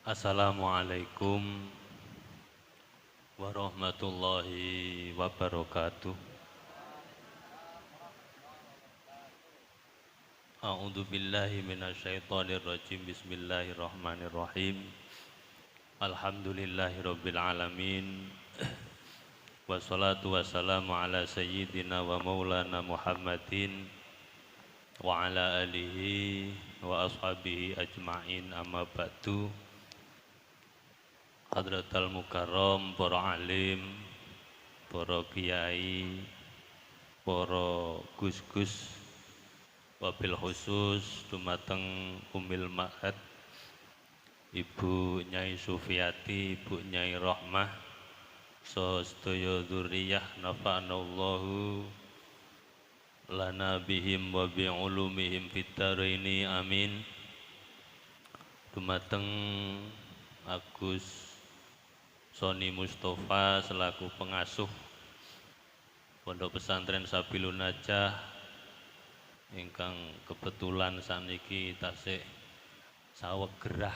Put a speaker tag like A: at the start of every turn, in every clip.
A: Assalamualaikum warahmatullahi wabarakatuh. A'udzu billahi minasyaitonir rajim. Bismillahirrahmanirrahim. Alhamdulillahirabbil alamin. Wassalatu wassalamu ala sayyidina wa maulana Muhammadin wa ala alihi wa ashabihi ajma'in, amma ba'du. Hadratal Mukarram, para alim, para kiai, para gus-gus, wabil khusus dumateng Umil Ma'had Ibu Nyai Sufiati, Ibu Nyai Rahmah, sedaya dzurriyyah nafa'anallahu lana bihim wa bi'ulumihim fid dharaini amin. Dumateng Agus Soni Mustafa selaku pengasuh Pondok Pesantren Sabilun Najah ingkang kebetulan saniki tasih saweg gerah.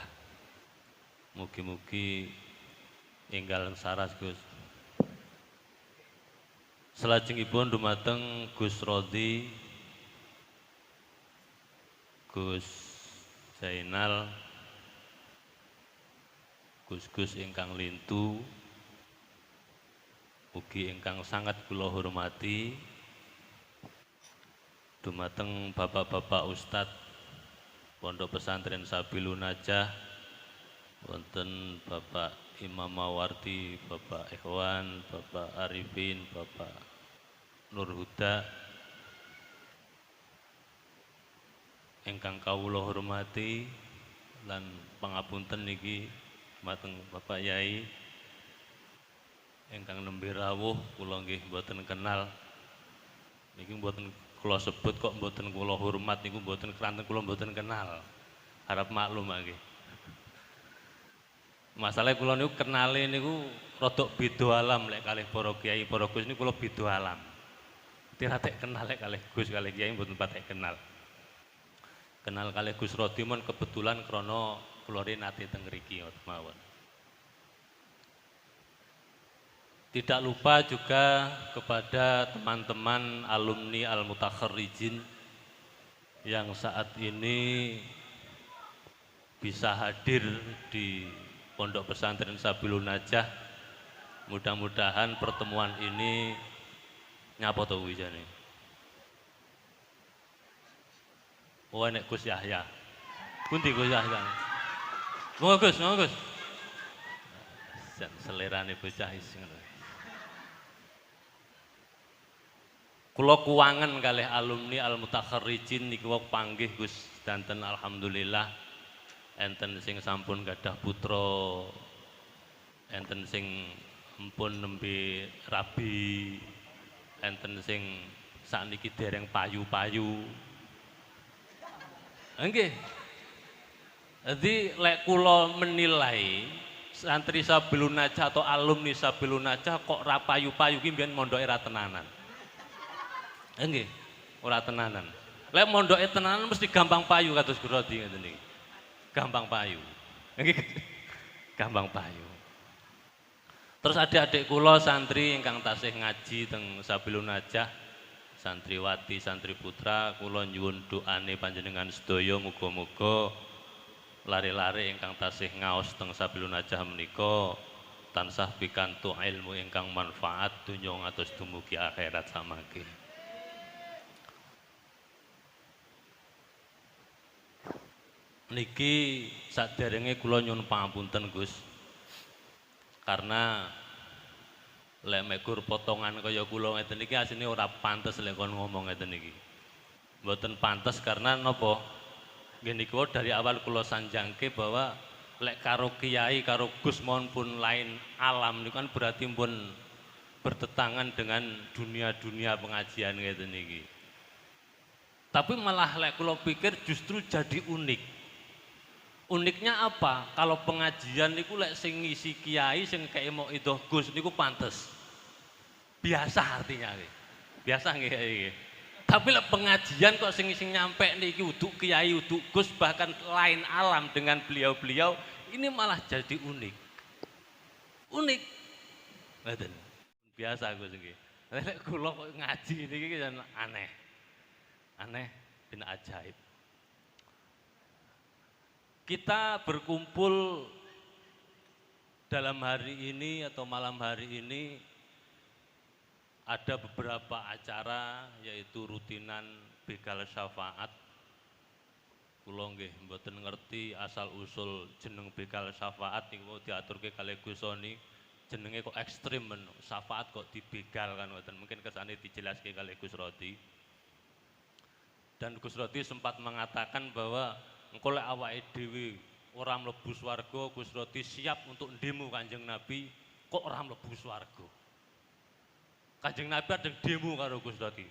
A: Mugi-mugi enggal saras Gus. Salajengipun dumateng Gus Rodi, Gus Zainal, Gus-gus ingkang lintu, ugi ingkang sangat kula hormati, dumateng bapak-bapak ustadz Pondok Pesantren Sabilun Najah, wonten Bapak Imam Mawardi, Bapak Ikhwan, Bapak Arifin, Bapak Nur Huda, ingkang kawula hormati lan pangapunten niki mateng Bapak Yai ingkang nembe rawuh, kula nggih mboten kenal. Niki mboten kula sebut kok mboten kula hormat niku mboten keranten kula mboten kenal. Harap maklum nggih. Masalah kula niku kenale niku rada beda alam lek kalih para kiai, para gus niku kula beda alam. Tiratek kenal lek kalih gus kalih kiai mboten patek kenal. Kenal kalih Gus Rodi mon kebetulan krana kula nate teng mriki mawon. Tidak lupa juga kepada teman-teman alumni Al-Mutakharrijin yang saat ini bisa hadir di Pondok Pesantren Sabilun Najah. Mudah-mudahan pertemuan ini nyapa to wijane. Oh nek Gus Yahya. Pundi Gus Yahya? Monggo Gus, monggo Gus. Selerane bocah is ngono. Kula kuwangen kalih alumni Al-Mutakharrijin niki wau panggih Gus danten alhamdulillah. Enten sing sampun gadah putra, enten sing empun nembe rabi, enten sing sakniki dereng payu-payu. Nggih. Jadi lek kula menilai santri Sabilun Najah atau alumni Sabilun Najah kok ra payu-payu ki mbiyen mondoke ra tenanan. Nggih, ora tenanan. Lek mondoke tenanan mesti gampang payu kados Gus Rodi ngeten niki. Gampang payu. Nggih. Gampang payu. Terus adik-adik kula santri ingkang tasih ngaji teng Sabilun Najah, santriwati, santri putra, kula nyuwun doane panjenengan sedaya muga-muga lare-lare ingkang tasih ngaos teng Sabilun Najah menika tansah pikantuk ilmu ingkang manfaat donya ngantos dumugi akhirat samangke. Niki saderenge kula nyuwun pangapunten Gus. Karena lek mekur potongan kaya kula ngeten iki asline ora pantes lek kon ngomong ngeten iki. Mboten pantes karena napa? Nggih niku dari awal kula sanjangke bahwa lek karo kiai karo Gus mohon pun lain alam niku kan berarti pun bertentangan dengan dunia-dunia pengajian gitu niki. Tapi malah lek kula pikir justru jadi unik. Uniknya apa? Kalau pengajian niku lek sing ngisi kiai sing kayak mau idoh Gus niku pantes. Biasa artinya nggih. Biasa nggih. Tapi lek pengajian kok sing nyampe niki uduk kiai, uduk Gus bahkan lain alam dengan beliau-beliau, ini malah jadi unik. Unik. Ngoten. Biasa Gus nggih. Lek kula kok ngaji niki aneh. Aneh bin ajaib. Kita berkumpul dalam hari ini atau malam hari ini ada beberapa acara yaitu rutinan begal syafaat. Kula nggih mboten ngerti asal usul jeneng begal syafaat niku diaturke kalih Gus Soni. Jenenge kok ekstrim men, syafaat kok dibegal kan ngoten. Mungkin kesane dijelaske kalih Gus Rodi. Dan Gus Rodi sempat mengatakan bahwa engko lek awake dhewe ora mlebu swarga, Gus Rodi siap untuk demo Kanjeng Nabi kok ora mlebu swarga. Kanjeng Nabi ada demo karo Gus Rodi.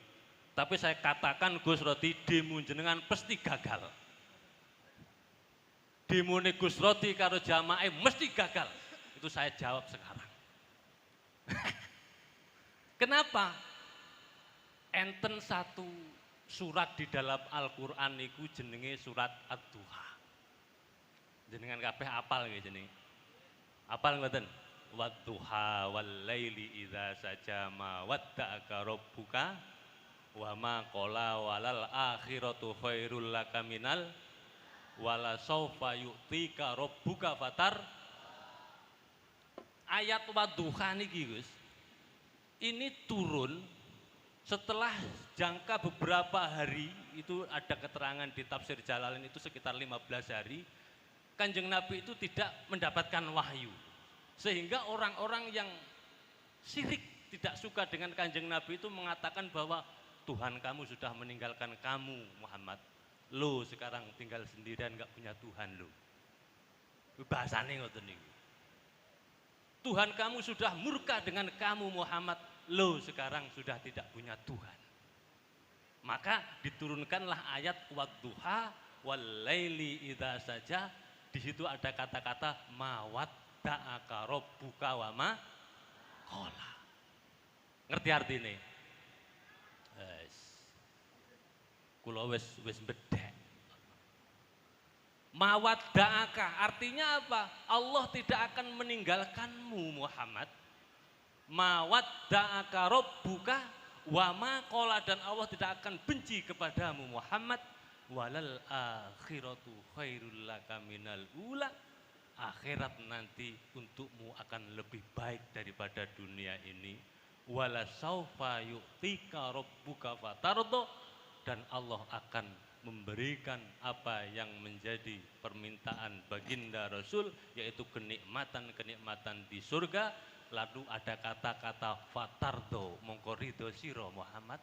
A: Tapi saya katakan Gus Rodi demo jenengan pasti gagal. Demone Gus Rodi karo jamaah mesti gagal. Itu saya jawab sekarang. Kenapa? Enten satu surat di dalam Al-Qur'an niku jenenge surat Ad-Duha. Jenengan kabeh apal nggih jenenge. Apal mboten? Wadduha wal laili idza saja ma wadda'aka rabbuka wa ma qala walal akhiratu khairul laka minal wala saufa yu'tika rabbuka fatar. Ayat wadduha niki Gus. Ini turun setelah jangka beberapa hari, itu ada keterangan di tafsir Jalalain itu sekitar 15 hari, Kanjeng Nabi itu tidak mendapatkan wahyu. Sehingga orang-orang yang syirik tidak suka dengan Kanjeng Nabi itu mengatakan bahwa Tuhan kamu sudah meninggalkan kamu Muhammad. Lo sekarang tinggal sendirian gak punya Tuhan lo. Bahasane ngoten niku. Tuhan kamu sudah murka dengan kamu Muhammad. Lo sekarang sudah tidak punya Tuhan. Maka diturunkanlah ayat wadduha wal laili idza saja. Di situ ada kata-kata mawadda'aka rabbuka wa ma qala. Ngerti artine? Wes. Kula wis bedhek. Mawadda'aka artinya apa? Allah tidak akan meninggalkanmu Muhammad. Mawadda'aka rabbuka wa ma qala, dan Allah tidak akan benci kepadamu Muhammad. Walal akhiratu khairul laka minal ula. Akhirat nanti untukmu akan lebih baik daripada dunia ini. Wala saufa yu'tika rabbuka fatardo, dan Allah akan memberikan apa yang menjadi permintaan baginda Rasul, yaitu kenikmatan-kenikmatan di surga. Lalu ada kata-kata fatardo, mongko ridho sira Muhammad.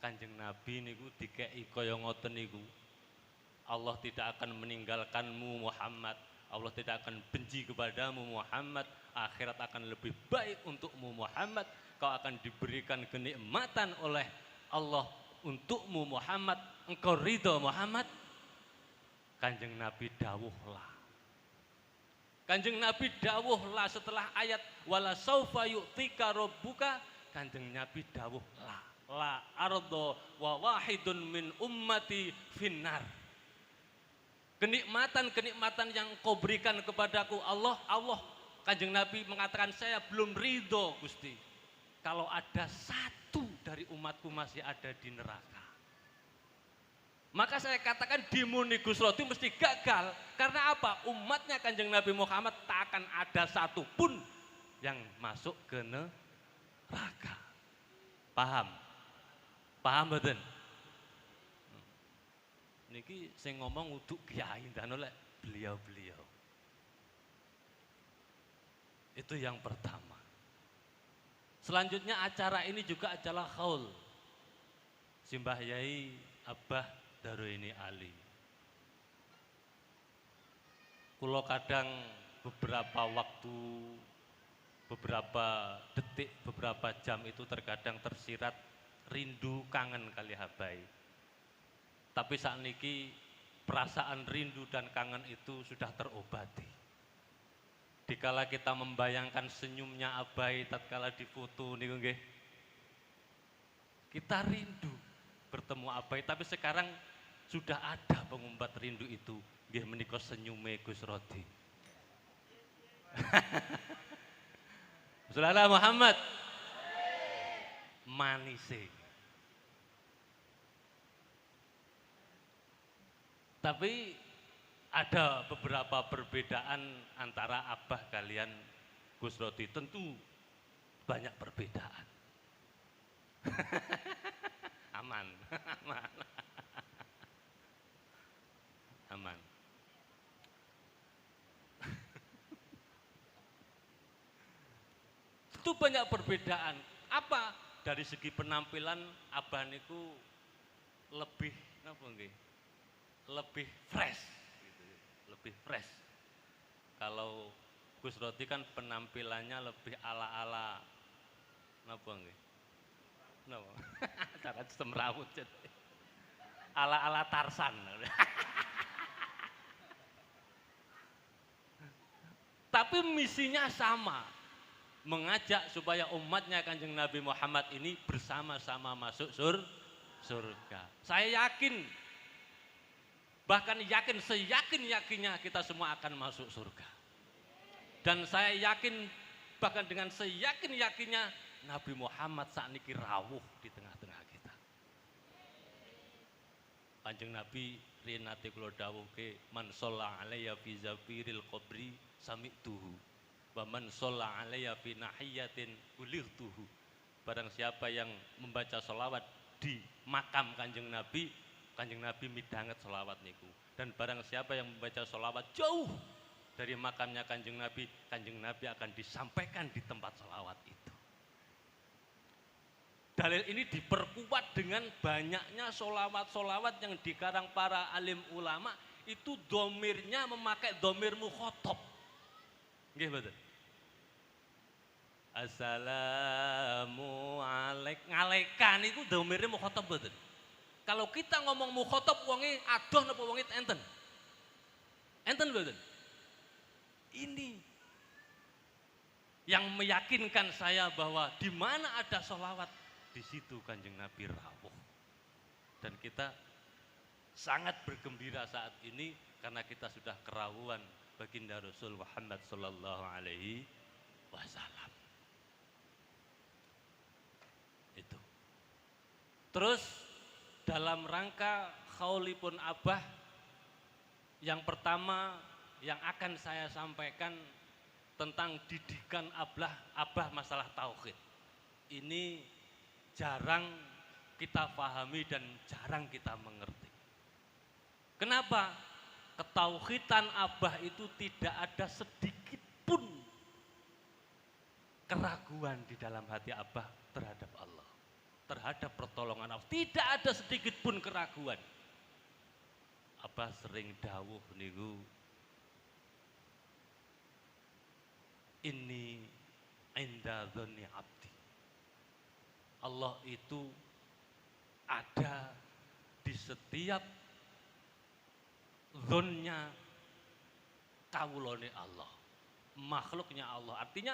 A: Kanjeng Nabi niku dikei kaya ngoten niku. Allah tidak akan meninggalkanmu Muhammad. Allah tidak akan benci kepadamu Muhammad. Akhirat akan lebih baik untukmu Muhammad. Kau akan diberikan kenikmatan oleh Allah untukmu Muhammad. Engkau ridho Muhammad. Kanjeng Nabi dawuhlah. Kanjeng Nabi dawuhlah setelah ayat wala saufa yu'tika rabbuka. Kanjeng Nabi dawuhlah. La ardo wa wahidun min ummati finnar. Kenikmatan-kenikmatan yang kau berikan kepadaku Allah, Kanjeng Nabi mengatakan saya belum ridho Gusti kalau ada satu dari umatku masih ada di neraka. Maka saya katakan demoni Gus Rodi mesti gagal. Karena apa? Umatnya Kanjeng Nabi Muhammad tak akan ada satupun yang masuk ke neraka. Paham? Paham mboten? Niki sing ngomong uduk kiai dan oleh beliau-beliau. Itu yang pertama. Selanjutnya acara ini juga adalah khaul. Simbah Yai Abah Daruini Ali. Kulo kadang beberapa waktu beberapa detik, beberapa jam itu terkadang tersirat rindu kangen kali Abai. Tapi saat niki perasaan rindu dan kangen itu sudah terobati. Dikala kita membayangkan senyumnya Abai tatkala difoto niku nggih. Kita rindu bertemu Abai, tapi sekarang sudah ada pengumbat rindu itu, nggih menika senyume Gus Rodi. Saudara Muhammad manise. Tapi ada beberapa perbedaan antara Abah kalian Gus Rodi, tentu banyak perbedaan. Aman, aman, aman. Itu banyak perbedaan. Apa? Dari segi penampilan Abah niku lebih napa nggih? Lebih fresh gitu. Lebih fresh. Kalau Gus Rodi kan penampilannya lebih ala-ala napa nggih? Napa? Cara semrawut. Ala-ala Tarsan. Tapi misinya sama, mengajak supaya umatnya Kanjeng Nabi Muhammad ini bersama-sama masuk surga. Saya yakin, bahkan yakin seyakin-yakinnya kita semua akan masuk surga. Dan saya yakin, bahkan dengan seyakin-yakinnya Nabi Muhammad saat niki rawuh di tengah-tengah kita. Kanjeng Nabi rinate kula dawuhke, man shalla alayya fi zafiril qabri sami'tuhu wa man shalla alayya fi nahiyatin ulightuhu. Barang siapa yang membaca sholawat di makam Kanjeng Nabi midanget sholawat niku. Dan barang siapa yang membaca sholawat jauh dari makamnya Kanjeng Nabi akan disampaikan di tempat sholawat itu. Dalil ini diperkuat dengan banyaknya sholawat-sholawat yang dikarang para alim ulama, itu domirnya memakai domir mukhotob. Nggih betul. Assalamu alaik, ngalekan itu domirnya mukhotob betul. Kalau kita ngomong mukhotob wonge adoh napa wonge enten? Enten betul. Ini yang meyakinkan saya bahwa di mana ada sholawat, di situ Kanjeng Nabi rawuh. Dan kita sangat bergembira saat ini karena kita sudah kerawuhan baginda Rasul Muhammad sallallahu alaihi wasallam. Itu. Terus dalam rangka khaulipun Abah, yang pertama yang akan saya sampaikan tentang didikan Abah masalah tauhid. Ini jarang kita pahami dan jarang kita mengerti. Kenapa? Ketauhidan Abah itu tidak ada sedikit pun keraguan di dalam hati Abah terhadap Allah, terhadap pertolongan Allah. Tidak ada sedikit pun keraguan. Abah sering dawuh niku, inni inda dzanni abdi. Allah itu ada di setiap zonnya kawulane Allah, makhluknya Allah. Artinya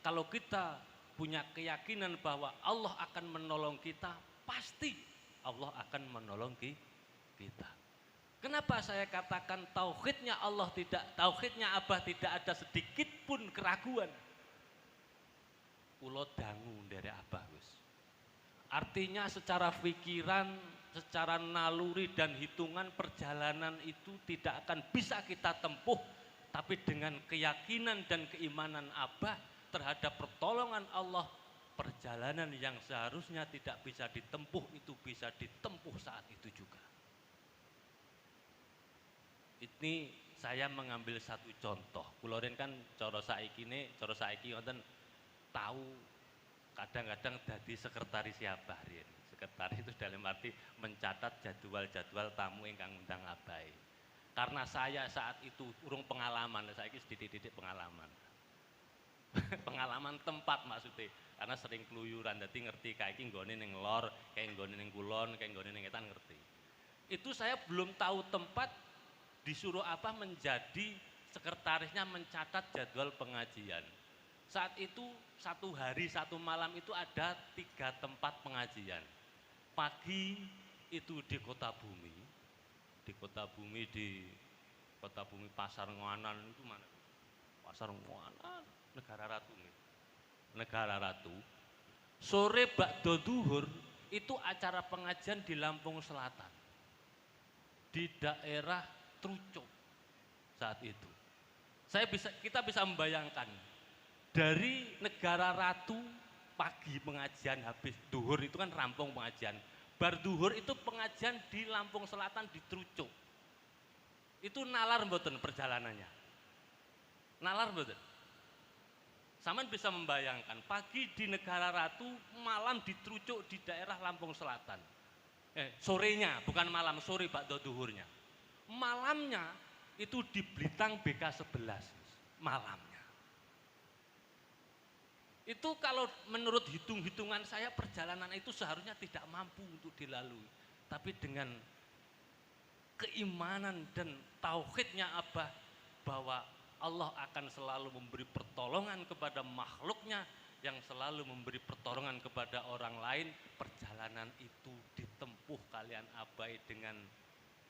A: kalau kita punya keyakinan bahwa Allah akan menolong kita, pasti Allah akan menolong kita. Kenapa saya katakan tauhidnya Abah tidak ada sedikit pun keraguan? Kula dangu dari Abah Gus. Artinya secara pikiran, secara naluri dan hitungan perjalanan itu tidak akan bisa kita tempuh, tapi dengan keyakinan dan keimanan Abah terhadap pertolongan Allah, perjalanan yang seharusnya tidak bisa ditempuh itu bisa ditempuh saat itu juga. Ini saya mengambil satu contoh. Kuloren kan cara saiki ngoten tahu kadang-kadang jadi sekretaris Abah riyen. Sekretaris itu dalam arti mencatat jadwal-jadwal tamu ingkang ngundang Abah. Karena saya saat itu urung pengalaman, saiki dididik pengalaman. pengalaman tempat maksudnya. Karena sering keluyuran, jadi ngerti kayak iki nggone ning lor, kayak nggone ning kulon, kayak nggone ning etan ngerti. Itu saya belum tahu tempat, disuruh apa menjadi sekretarisnya mencatat jadwal pengajian. Saat itu 1 hari 1 malam itu ada 3 tempat pengajian. Pagi itu di Kota Bumi Pasar Nguanan itu mana? Pasar Nguanan, Negara Ratu. Sore bakdo duhur itu acara pengajian di Lampung Selatan, di daerah Trucuk saat itu. Kita bisa membayangkan dari Negara Ratu pagi pengajian, habis duhur itu kan rampung pengajian. Bar duhur itu pengajian di Lampung Selatan di Trucuk. Itu nalar mboten perjalanannya. Nalar mboten. Saman bisa membayangkan pagi di Negara Ratu, malam di Trucuk di daerah Lampung Selatan. Sorenya, bukan malam, sore bakdo duhurnya. Malamnya itu di Blitar BK11 malamnya. Itu kalau menurut hitung-hitungan saya perjalanan itu seharusnya tidak mampu untuk dilalui. Tapi dengan keimanan dan tauhidnya Abah bahwa Allah akan selalu memberi pertolongan kepada makhluknya, yang selalu memberi pertolongan kepada orang lain, perjalanan itu ditempuh kalian Abai dengan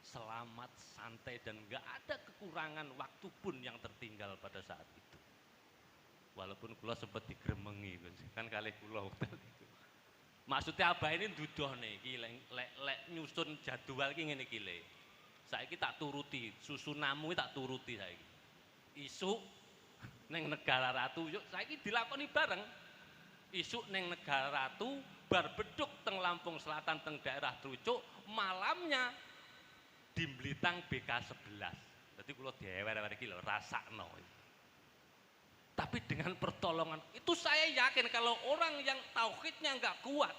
A: selamat, santai, dan gak ada kekurangan waktu pun yang tertinggal pada saat itu. Walaupun kula sempat digremengi kan kali kula waktu itu. Maksudnya Abah ini dudoh nih, lek nyusun jadwal ki ngene iki le. Saiki tak turuti, susunamu tak turuti saiki. Isuk neng Negara Ratu, yuk saiki dilakoni bareng. Isuk neng Negara Ratu, bar beduk teng Lampung Selatan teng daerah Trucuk, malamnya di Blitar BK11. Jadi kula diewer-ewer iki lho, rasakno. Tapi dengan pertolongan itu saya yakin kalau orang yang tauhidnya nggak kuat,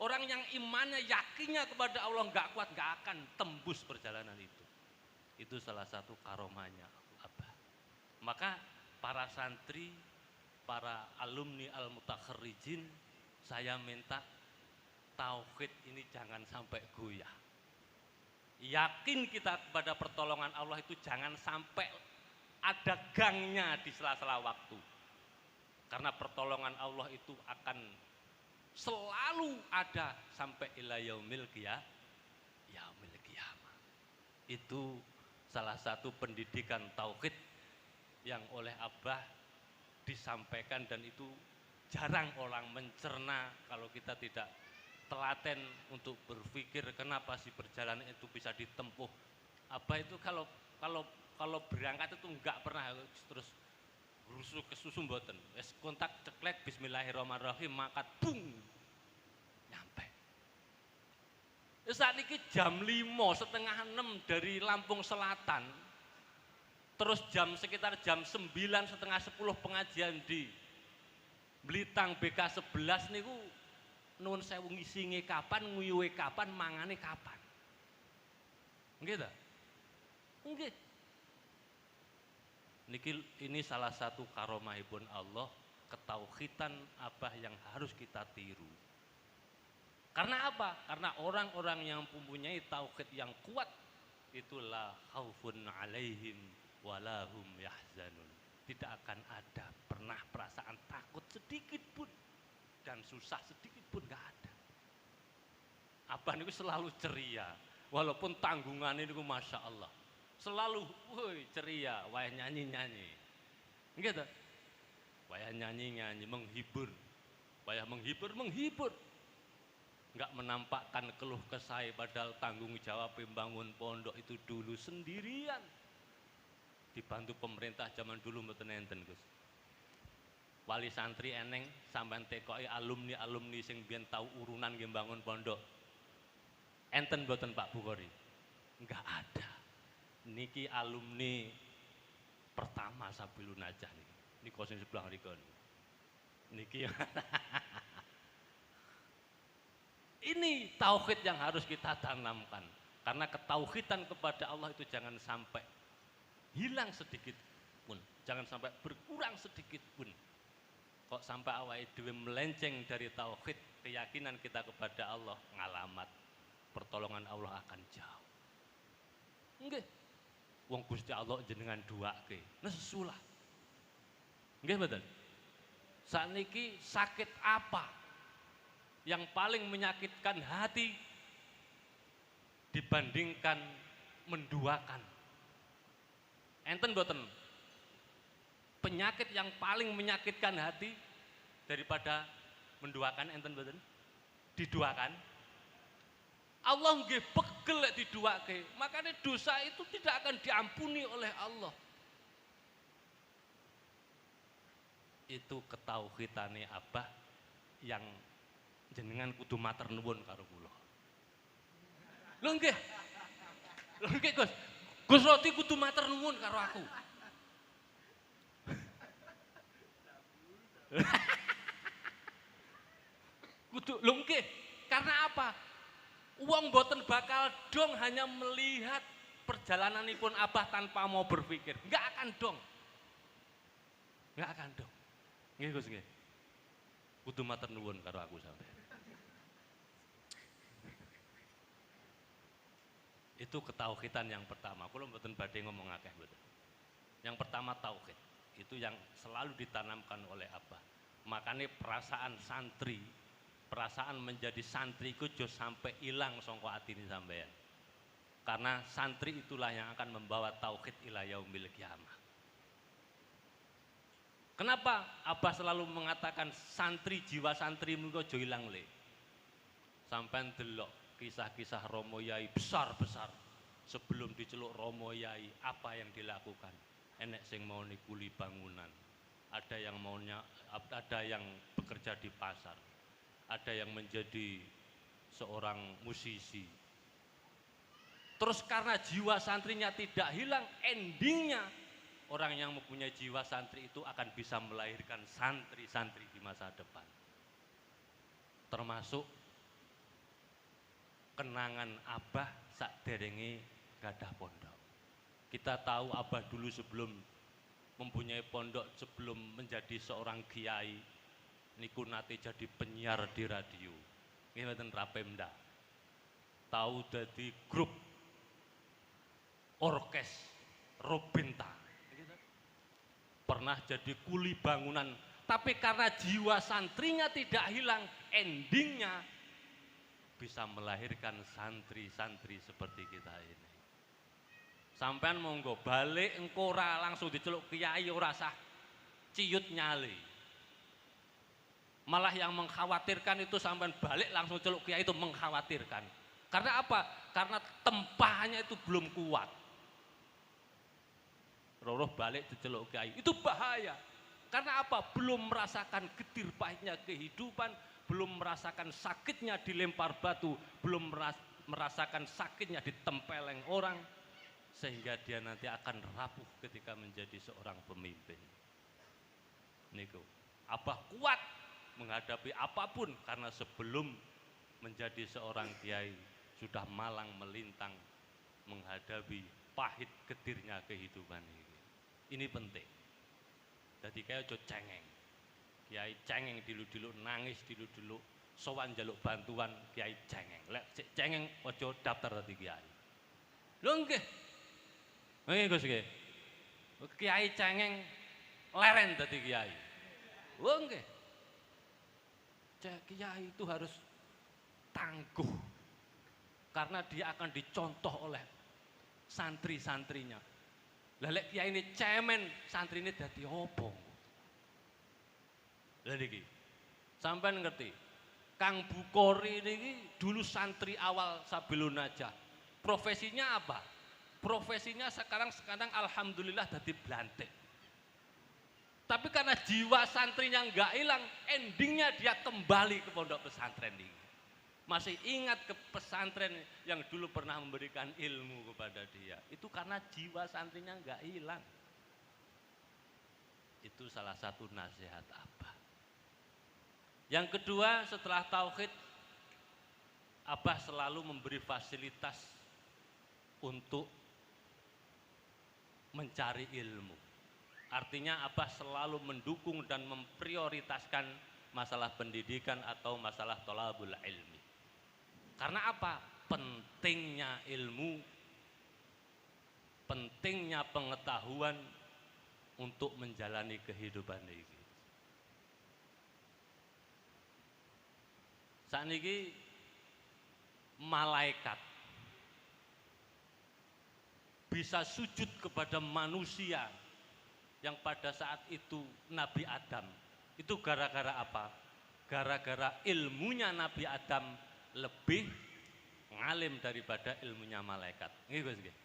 A: orang yang imannya yakinnya kepada Allah nggak kuat, nggak akan tembus perjalanan itu. Itu salah satu karomahnya Abah. Maka para santri, para alumni al-mutakharrijin, saya minta tauhid ini jangan sampai goyah. Yakin kita kepada pertolongan Allah itu jangan sampai ada gangnya di sela-sela waktu. Karena pertolongan Allah itu akan selalu ada sampai ila yaumil qiyamah. Itu salah satu pendidikan tauhid yang oleh Abah disampaikan, dan itu jarang orang mencerna kalau kita tidak telaten untuk berpikir kenapa sih perjalanan itu bisa ditempuh. Abah itu kalau berangkat itu enggak pernah terus rusuh kesusu mboten. Wis kontak ceklek bismillahirrahmanirrahim makat bung nyampe. Saat ini jam 5:30 dari Lampung Selatan, terus sekitar jam 9:30-10 pengajian di Blitar BK11 niku nuwun sewu ngisinge kapan, nguyuhe kapan, mangane kapan. Nggih ta? Nggih. Ini salah satu karomahipun Allah, ketauhidan Abah yang harus kita tiru. Karena apa? Karena orang-orang yang mempunyai tauhid yang kuat itulah khaufun alaihim walahum yahzanun. Tidak akan ada pernah perasaan takut sedikit pun dan susah sedikit pun gak ada. Abah niku selalu ceria, walaupun tanggungan niku masya Allah. Selalu ceria, wayah nyanyi-nyanyi. Gitu. Wayah nyanyi-nyanyi, menghibur. Wayah menghibur. Enggak menampakkan keluh kesah, padahal tanggung jawab membangun pondok itu dulu sendirian. Dibantu pemerintah zaman dulu mboten enten, Gus. Wali santri eneng sampean tekoki alumni sing biyen tau urunan nggih bangun pondok. Enten mboten Pak Bukhari? Enggak ada. Niki alumni pertama Sabilun Najah niki. Niki sing sebelah mriku niki. Ini tauhid yang harus kita tanamkan. Karena ketauhidan kepada Allah itu jangan sampai hilang sedikit pun, jangan sampai berkurang sedikit pun. Kok sampai awake dhewe melenceng dari tauhid, keyakinan kita kepada Allah, ngalamat pertolongan Allah akan jauh. Nggih. Wong Gusti Allah jenengan duake, nesu lah. Nggih mboten? Sakniki sakit apa yang paling menyakitkan hati dibandingkan menduakan? Enten mboten? Penyakit yang paling menyakitkan hati daripada menduakan, enten mboten? Diduakan. Allah nggih pegel lek diduake, makanya dosa itu tidak akan diampuni oleh Allah. Itu ketauhidane Abah yang jenengan kudu matur nuwun karo kula. Lho nggih. Lho nggih Gus. Gus Roti kudu matur nuwun karo aku. Kudu lho nggih. Karena apa? Wong boten bakal dong hanya melihat perjalananipun Abah tanpa mau berpikir. Enggak akan dong. Enggak akan dong. Nggih Gus nggih. Kudu matur nuwun karo aku sampeyan. Itu ketauhidan yang pertama. Kula mboten badhe ngomong akeh mboten. Yang pertama tauhid. Itu yang selalu ditanamkan oleh Abah. Makanya perasaan santri, perasaan menjadi santri itu jo sampai hilang sangka atine sampean. Karena santri itulah yang akan membawa tauhid ila yaumil qiyamah. Kenapa Abah selalu mengatakan santri, jiwa santri mengko aja ilang le. Sampean delok kisah-kisah Romo Yai besar-besar. Sebelum diceluk Romo Yai, apa yang dilakukan? Enek sing mau nikuli bangunan. Ada yang bekerja di pasar. Ada yang menjadi seorang musisi. Terus karena jiwa santrinya tidak hilang, endingnya orang yang mempunyai jiwa santri itu akan bisa melahirkan santri-santri di masa depan. Termasuk kenangan Abah sakderenge gadah pondok. Kita tahu Abah dulu sebelum mempunyai pondok, sebelum menjadi seorang kiai, niku nate jadi penyiar di radio. Nggih mboten Rapemda. Tahu dadi grup orkes Robinta. Pernah jadi kuli bangunan, tapi karena jiwa santrinya tidak hilang, endingnya bisa melahirkan santri-santri seperti kita ini. Sampean monggo balik engko ora langsung diceluk kiai ora sah ciut nyali. Malah yang mengkhawatirkan itu sampean balik langsung celuk kiai itu mengkhawatirkan. Karena apa? Karena tempahnya itu belum kuat. Roh balik diceluk kiai itu bahaya. Karena apa? Belum merasakan getir pahitnya kehidupan, belum merasakan sakitnya dilempar batu, belum merasakan sakitnya ditempeleng orang, sehingga dia nanti akan rapuh ketika menjadi seorang pemimpin. Niku, Abah kuat menghadapi apapun karena sebelum menjadi seorang kiai sudah malang melintang menghadapi pahit getirnya kehidupan ini. Ini penting. Jadi kayak ojo cengeng. Kiai cengeng dilu-dilu, nangis dilu-dilu, sowan jaluk bantuan kiai cengeng. Lek cengeng ojo daftar dadi kiai. Lho nggih. Nggih Gus nggih. Kiai cengeng leren dadi kiai. Lho nggih. Kiai itu harus tangguh. Karena dia akan dicontoh oleh santri-santrinya. Lah lek kiai ini cemen, santri ini dadi opo? Lah niki. Sampean ngerti? Kang Bukhari niki dulu santri awal Sabilun Najah. Profesinya apa? Profesinya sekarang alhamdulillah dadi blantik. Tapi karena jiwa santrinya enggak hilang, endingnya dia kembali ke pondok pesantren ini. Masih ingat ke pesantren yang dulu pernah memberikan ilmu kepada dia. Itu karena jiwa santrinya enggak hilang. Itu salah satu nasihat Abah. Yang kedua, setelah tauhid, Abah selalu memberi fasilitas untuk mencari ilmu. Artinya apa? Selalu mendukung dan memprioritaskan masalah pendidikan atau masalah thalabul ilmi. Karena apa? Pentingnya ilmu, pentingnya pengetahuan untuk menjalani kehidupan ini. Sakniki malaikat bisa sujud kepada manusia yang pada saat itu Nabi Adam. Itu gara-gara apa? Gara-gara ilmunya Nabi Adam lebih ngalim daripada ilmunya malaikat. Nggih Gus nggih.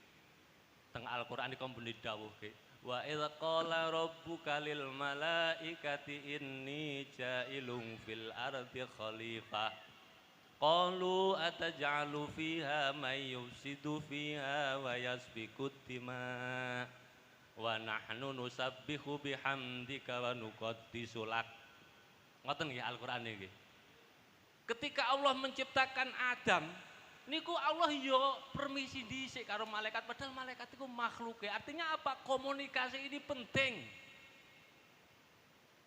A: Teng Al-Qur'an iku pun didhawuhke, wa idz qala rabbuka lil malaikati inni ja'ilun fil ardi khalifah. Qalu ataj'alu fiha may yufsidu fiha wa yasfiku dima wa nahnu nusabbihu bihamdika wa nuqaddisu lak. Ngoten nggih Al-Qur'an niki. Ketika Allah menciptakan Adam, niku Allah yo permisi dhisik karo malaikat, padahal malaikat itu makhluk. Artinya apa? Komunikasi ini penting.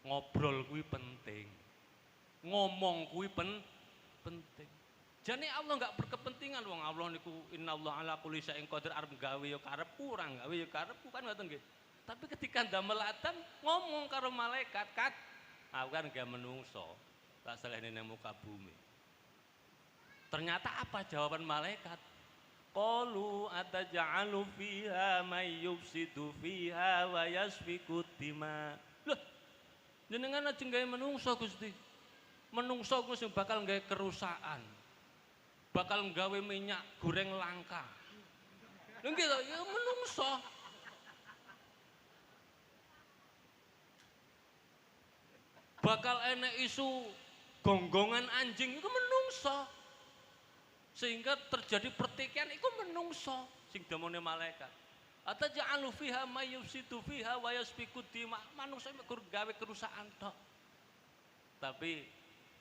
A: Ngobrol kuwi penting. Ngomong kuwi penting. Jadi Allah enggak berkepentingan wong Allah niku innallaha ala kulli syai'in qadir arep gawe ya karep kurang gawe ya karep kan ngoten nggih. Tapi ketika ndamel Adam ngomong karo malaikat, "Kat, aku kan gak menungso, tak selehne nang muka bumi." Ternyata apa jawaban malaikat? Qalu ataj'alu fiha may yufsidu fiha wa yasfiku dima. Loh, jenengan aja gawe menungso Gusti. Menungso ku sing bakal nggawe kerusakan. Bakal nggawe minyak goreng langka. Lha nggih to, ya menungso. Bakal enek isu gonggongan anjing iku menungso. Sehingga terjadi pertikaian iku menungso sing damone malaikat. Ataj'alu fiha may yufsidu fiha wa yasfiku dima. Manungsa mek gawe kerusakan tok. Tapi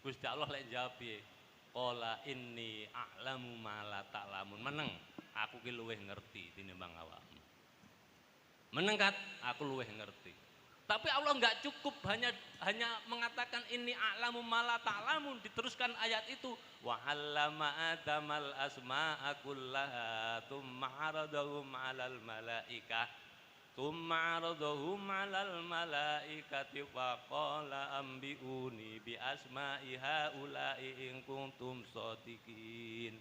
A: Gusti Allah lek jawab piye? Qala inni a'lamu ma la ta'lamun. Meneng, aku ki luwih ngerti tinimbang awakmu. Meneng kat, aku luwih ngerti. Tapi Allah enggak cukup hanya mengatakan inni a'lamu ma la ta'lamun, diteruskan ayat itu wa 'allama adamal asma'a kullaha tsumma 'aradahum 'alal malaikah. Tsumma 'aradahum 'alal malaikati fa qala ambiuni bi asma'i haula'i in kuntum shadiqin.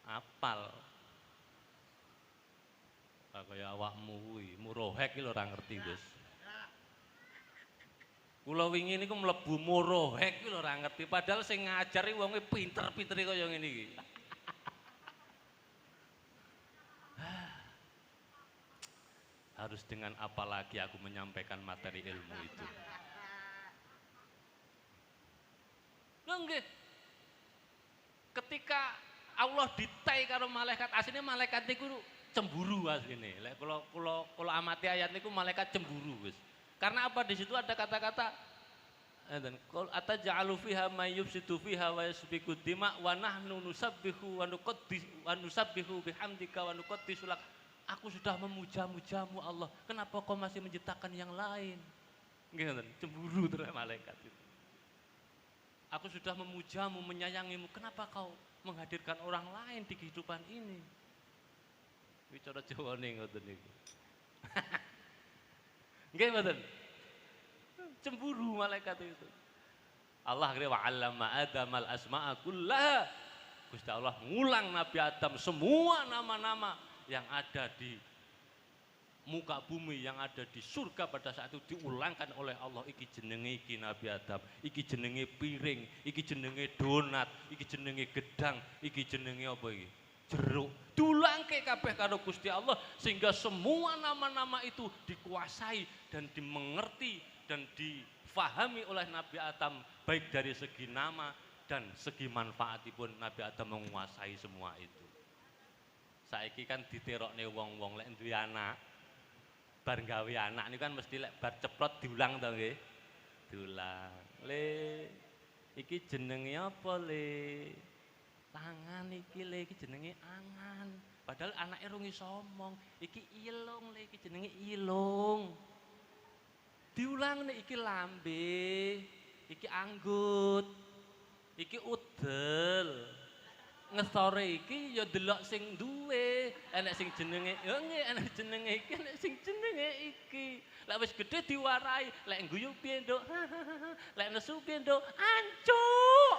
A: Apal. Kaya awakmu kuwi, murohek iki lho ora ngerti, Gus. Kula wingi niku mlebu murohek iki lho ora ngerti, padahal sing ngajari wonge pinter-pinter kaya ngene iki. Harus dengan apa lagi aku menyampaikan materi ilmu itu. Nggih. Ketika Allah ditai karo malaikat, asline malaikat niku cemburu asline. Lek kula amati ayat niku malaikat cemburu, Gus. Karena apa? Di situ ada kata-kata dan qul ataj'alu fiha may yufsidu fiha wa yasfiku dima wa nahnu nusabbihu wa nusabbihu bihamdika wa nuqaddisu lak. Aku sudah memuja-mujamu Allah. Kenapa kau masih menciptakan yang lain? Nggih, cemburu terus malaikat itu. Aku sudah memujamu, menyayangimu. Kenapa kau menghadirkan orang lain di kehidupan ini? Bicara Jawane ngoten niku. Nggih mboten? Cemburu malaikat itu. Allah akhirnya wa 'allama Adamal asma'a kullaha. Gusti Allah ngulang Nabi Adam semua nama-nama yang ada di muka bumi, yang ada di surga pada saat itu diulangkan oleh Allah. Iki jenenge iki Nabi Adam, iki jenenge piring, iki jenenge donat, iki jenenge gedang, iki jenenge apa iki? Jeruk. Diulangke kabeh karo Gusti Allah sehingga semua nama-nama itu dikuasai dan dimengerti dan difahami oleh Nabi Adam, baik dari segi nama dan segi manfaatipun. Nabi Adam menguasai semua itu. Saiki kan diterokne wong-wong lek duwe anak, bar gawe anak niku kan mesti lek bar ceplot diulang to nggih. Diulang. Le iki jenenge apa le? Tangan iki le, iki jenenge angan. Padahal anake rung iso omong. Iki ilung le, iki jenenge ilung. Diulang nih iki lambe, iki anggut, iki udel. Ngesore iki ya delok sing duwe, enek sing jenenge ya nggih, enek jenenge iki, enek sing jenenge iki. Lek wis gedhe diwarai, lek guyu piye, Nduk? Lek nesu piye, Nduk? Ancuk.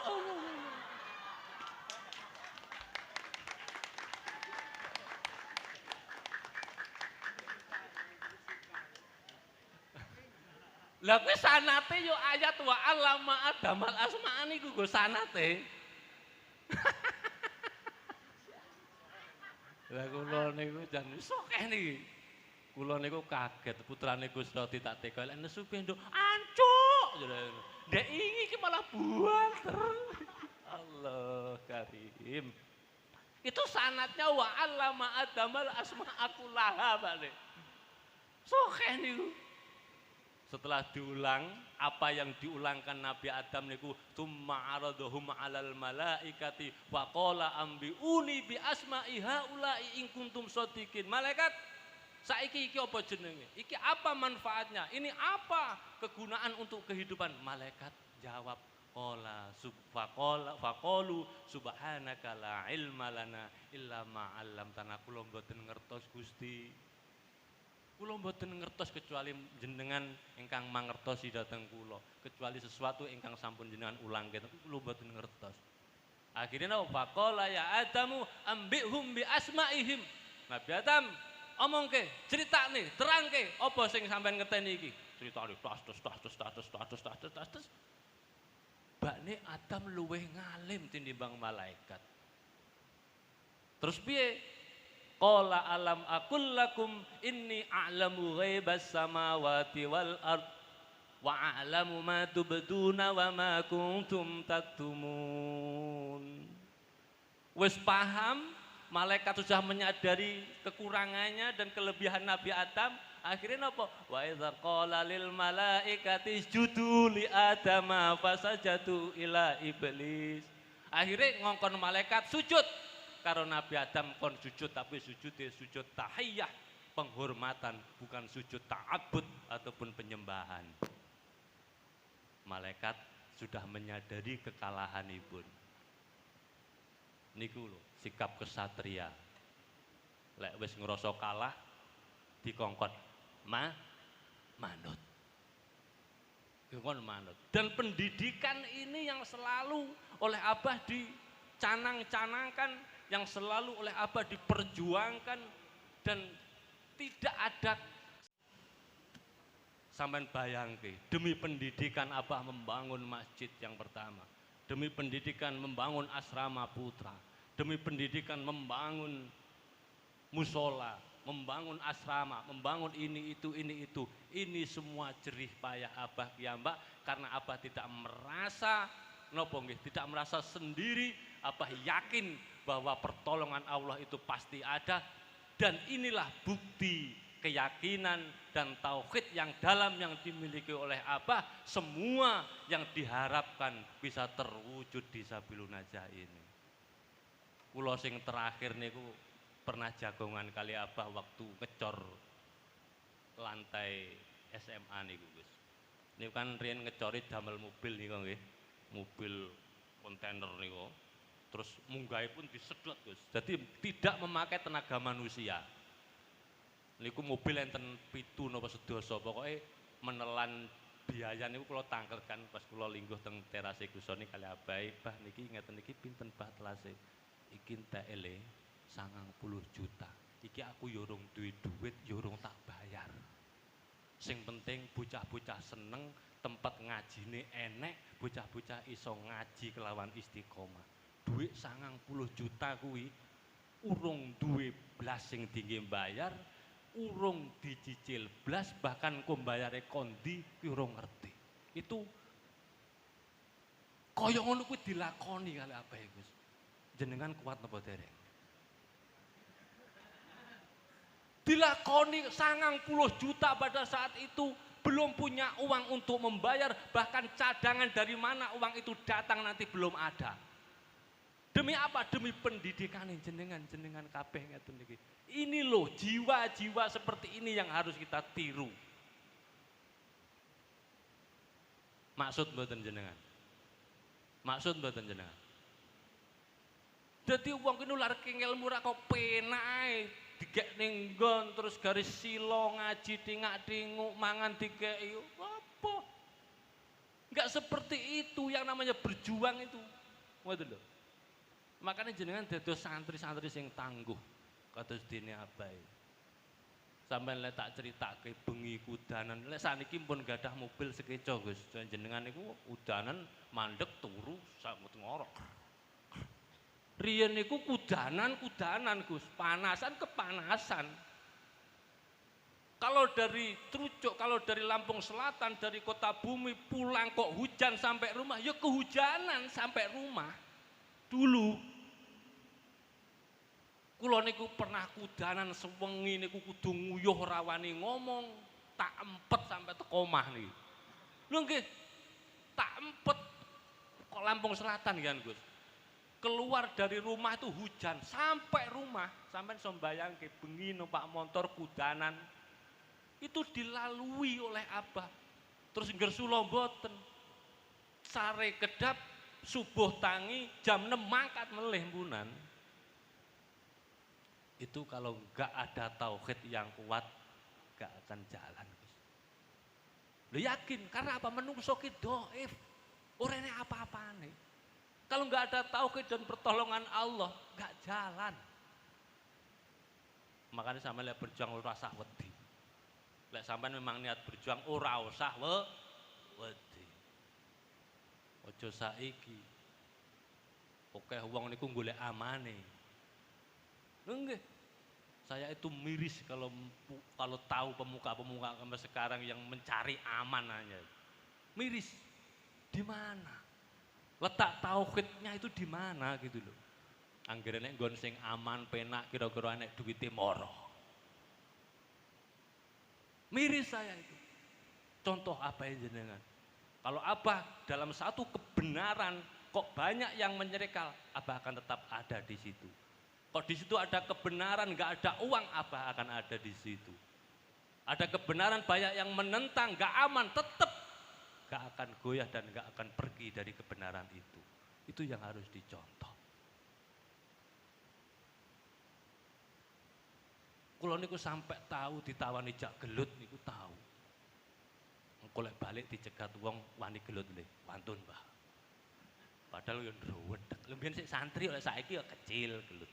A: Lah kuwi sanate yo ayat wa 'allama Adamal asma'a niku nggo sanate. Lah kula niku jan sokeh niki. Kula niku kaget putrane Gusti Roti tak teko lek nesu piye, Nduk? Ancuk. Ndek iki malah buanter. Allah Karim. Itu sanatnya wa 'allama Adamal asma'a kullaha, Pak. Sokeh niku. Setelah diulang, apa yang diulangkan Nabi Adam niku tsumma aradhum 'alal malaikati wa qala ambiuni bi asma'i haula'i in kuntum shadiqin. Malaikat, saiki iki apa jenenge? Iki apa manfaatnya? Ini apa kegunaan untuk kehidupan? Malaikat jawab, qala faqalu subhanaka la ilma lana illa ma 'allamtana. Kula mboten ngertos Gusti. Kula mboten ngertos kecuali jenengan ingkang mangertosi dhateng kula, kecuali sesuatu ingkang sampun jenengan ulangke kula mboten ngertos. Akhirnya faqala ya Adamu ambihum bi asmaihim. Nabi Adam omongke, critakne, terangke apa sing sampean ngerteni iki. Critane tas. Bakne Adam luweh ngalim tinimbang malaikat. Terus piye? Qala alam aqul lakum inni a'lamu ghaibas samawati wal ard wa a'lamu ma tubduna wa ma kuntum taktumun. Wis paham, malaikat sudah menyadari kekurangannya dan kelebihan Nabi Adam. Akhirnya apa? Wa idza qala lil malaikati isjudu li adama fasajadu ila iblis. Akhirnya ngongkon malaikat sujud karo Nabi Adam kon sujud, tapi sujudnya sujud tahiyah, penghormatan, bukan sujud ta'abbud ataupun penyembahan. Malaikat sudah menyadari kekalahanipun. Niku lho sikap kesatria. Lek wis ngrasa kalah dikongkon manut. Dikongkon manut. Dan pendidikan ini yang selalu oleh Abah dicanang-canangkan, yang selalu oleh Abah diperjuangkan, dan tidak ada. Sampean bayangke, demi pendidikan Abah membangun masjid yang pertama, demi pendidikan membangun asrama putra, demi pendidikan membangun musola, membangun asrama, membangun ini itu. Ini semua jerih payah Abah piyambak, karena Abah tidak merasa tidak merasa sendiri. Abah yakin bahwa pertolongan Allah itu pasti ada, dan inilah bukti keyakinan dan tauhid yang dalam yang dimiliki oleh Abah. Semua yang diharapkan bisa terwujud di Sabilun Najah ini. Kula sing terakhir niku pernah jagongan kali Abah waktu ngecor lantai SMA niku Gus. Niku kan riyen ngecori damel mobil niku nggih. Mobil kontainer niku. Terus munggahe pun disedot Gus. Jadi tidak memakai tenaga manusia. Niku mobil enten 7 napa sedasa, pokoke menelan biaya niku kula tangkelkan pas kula lingguh teng terase Gusoni kali Abah. Bah niki ngeten niki pinten bah telase? Iki entekele 90 juta. Iki aku yo urung duwe duit, yo urung tak bayar. Sing penting bocah-bocah seneng, tempat ngajine enek, bocah-bocah iso ngaji kelawan istiqomah. Duit 90 juta kuwi urung duwe blas sing tinggi bayar, urung dicicil blas, bahkan kok bayare kondi urung ngerti. Itu kaya ngono kuwi dilakoni kali apa ya Gus? Jenengan kuat napa dereng? Dilakoni 90 juta pada saat itu, belum punya uang untuk membayar, bahkan cadangan dari mana uang itu datang nanti belum ada. Demi apa? Demi pendidikan jenengan kabeh ngeten niki. Ini loh jiwa-jiwa seperti ini yang harus kita tiru. Maksud mboten jenengan? Maksud mboten jenengan? Dadi wong ki nularke ilmu ra kok penak ae, digek ning nggon terus garis sila ngaji dingak-dinguk mangan dikeki apa? Enggak seperti itu yang namanya berjuang itu. Ngoten lho. Makanya jenengan dados santri-santri sing tangguh kados dene abahe. Sampeyan lek tak critake bengi kudanan, lek saniki pun gadah mobil sekeca Gus. Jenengan niku udanan mandeg turu samut ngorok. Riyen niku kudanan Gus, panasan kepanasan. Kalau dari Trucuk, kalau dari Lampung Selatan, dari Kota Bumi pulang kok hujan sampai rumah, ya kehujanan sampai rumah. Dulu kula niku pernah kudanan sewengi niku kudu nguyuh rawani ngomong, tak empet sampai teko omah niki. Lho nggih, tak empet kok Lampung Selatan kan Gus. Keluar dari rumah itu hujan sampai rumah, sampai sombayangke bengi numpak motor kudanan itu dilalui oleh Abah. Terus ngersula mboten. Sare kedap subuh tangi jam 6 mangkat melih mpunan. Itu kalau enggak ada tauhid yang kuat enggak akan jalan. Lu yakin karena apa? Menungso ki dhaif. Ora ene apa-apane. Kalau enggak ada tauhid dan pertolongan Allah, enggak jalan. Makanya sampeyan lek berjuang ora usah wedi. Lek sampeyan memang niat berjuang ora usah wedi. Aja saiki. Oke wong niku golek amane. Lho nggih. Saya itu miris kalau tahu pemuka-pemuka sekarang yang mencari aman hanya. Miris. Di mana? Letak tauhidnya itu di mana gitu loh. Anggere nek nggon sing aman, penak, kira-kira nek duwite moro. Miris saya itu. Contoh apa ya jenengan? Kalau Abah dalam satu kebenaran kok banyak yang menyerikal, Abah akan tetap ada di situ. Kok di situ ada kebenaran, nggak ada uang, Abah akan ada di situ. Ada kebenaran banyak yang menentang, nggak aman, tetap nggak akan goyah dan nggak akan pergi dari kebenaran itu. Itu yang harus dicontoh. Kulo niku sampai tahu ditawani jak gelut niku tahu. Engko lek balik dicegat wong wani gelut nggih, wantun, Mbah. Padahal yo ndrowedeg. Lha mbiyen sik santri oleh saiki yo kecil gelut.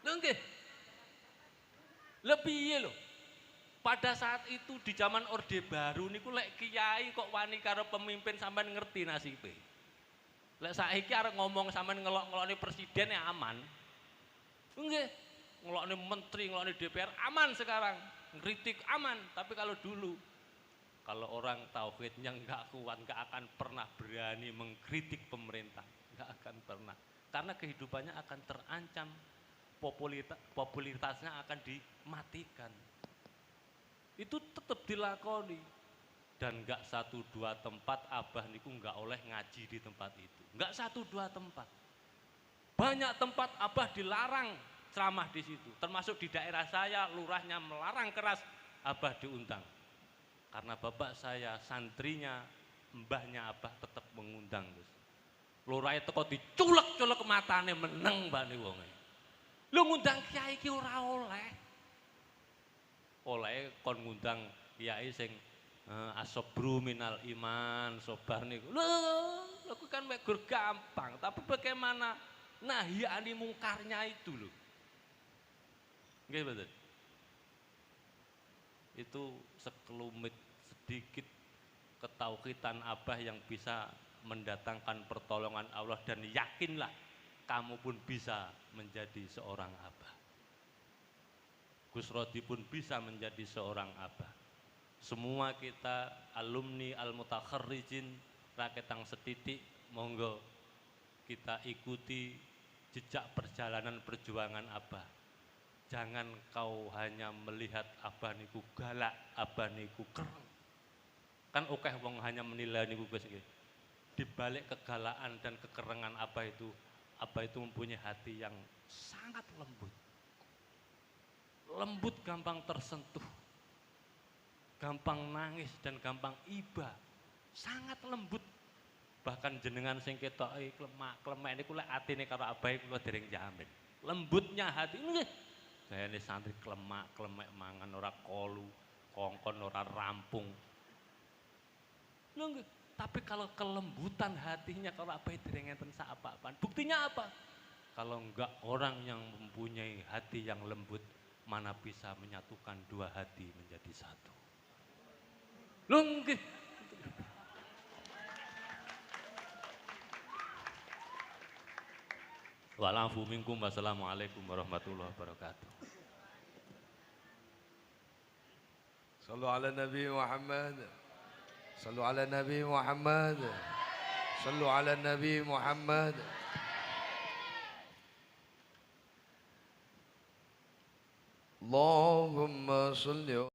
A: Lho nggih. Lha piye lho? Pada saat itu di zaman Orde Baru niku lek kiai kok wani karo pemimpin sampean ngerti nasibe. Lek saiki arep ngomong sampean ngelok-ngelokne presiden ya aman. Nggih. Ngelokne menteri, ngelokne DPR aman sekarang. Ngritik aman, tapi kalau dulu kalau orang tauhidnya enggak kuat, enggak akan pernah berani mengkritik pemerintah, enggak akan pernah. Karena kehidupannya akan terancam, popularitasnya akan dimatikan. Itu tetap dilakoni. Dan enggak 1-2 tempat Abah niku enggak oleh ngaji di tempat itu. Enggak 1-2 tempat. Banyak tempat Abah dilarang ceramah di situ. Termasuk di daerah saya, lurahnya melarang keras Abah diundang. Karena bapak saya santrinya, mbahnya Abah tetap mengundang. Lurah itu kok diculek-culek matane meneng mbane wonge. Lu ngundang kiai ki ora oleh. Oleh kon ngundang kiai sing asobru minal iman, sobar niku. Lho, aku kan mek gampang, tapi bagaimana nahyani mungkarnya itu loh. Nggih betul. Itu sekelumit sedikit ketauhidan Abah yang bisa mendatangkan pertolongan Allah dan yakinlah kamu pun bisa menjadi seorang Abah. Gus Rodi pun bisa menjadi seorang Abah. Semua kita alumni al-mutakharrijin raketang setitik monggo kita ikuti jejak perjalanan perjuangan Abah. Jangan kau hanya melihat Abah niku galak, Abah niku kereng. Kan akeh wong hanya menilai niku Gus nggih. Di balik kegalakan dan kekerengan Abah itu mempunyai hati yang sangat lembut. Lembut gampang tersentuh. gampang nangis dan gampang iba, sangat lembut. Bahkan jenengan sing ketoki klemak-klemek niku lek atine karo abahe kula dereng jamin. Lembutnya hati nggih. Gayane santri klemak-klemek mangan ora kolu, kongkon ora rampung. Lho nggih, tapi kalau kelembutan hatinya kalau abahe dereng enten sak apa-apaan. Buktinya apa? Kalau enggak orang yang mempunyai hati yang lembut, mana bisa menyatukan dua hati menjadi satu. Lho nggih. Wa'alafu minkum wassalamualaikum warahmatullahi wabarakatuh.
B: Sallu ala Nabi Muhammad. Sallu ala Nabi Muhammad. Sallu ala Nabi Muhammad. Allahumma salli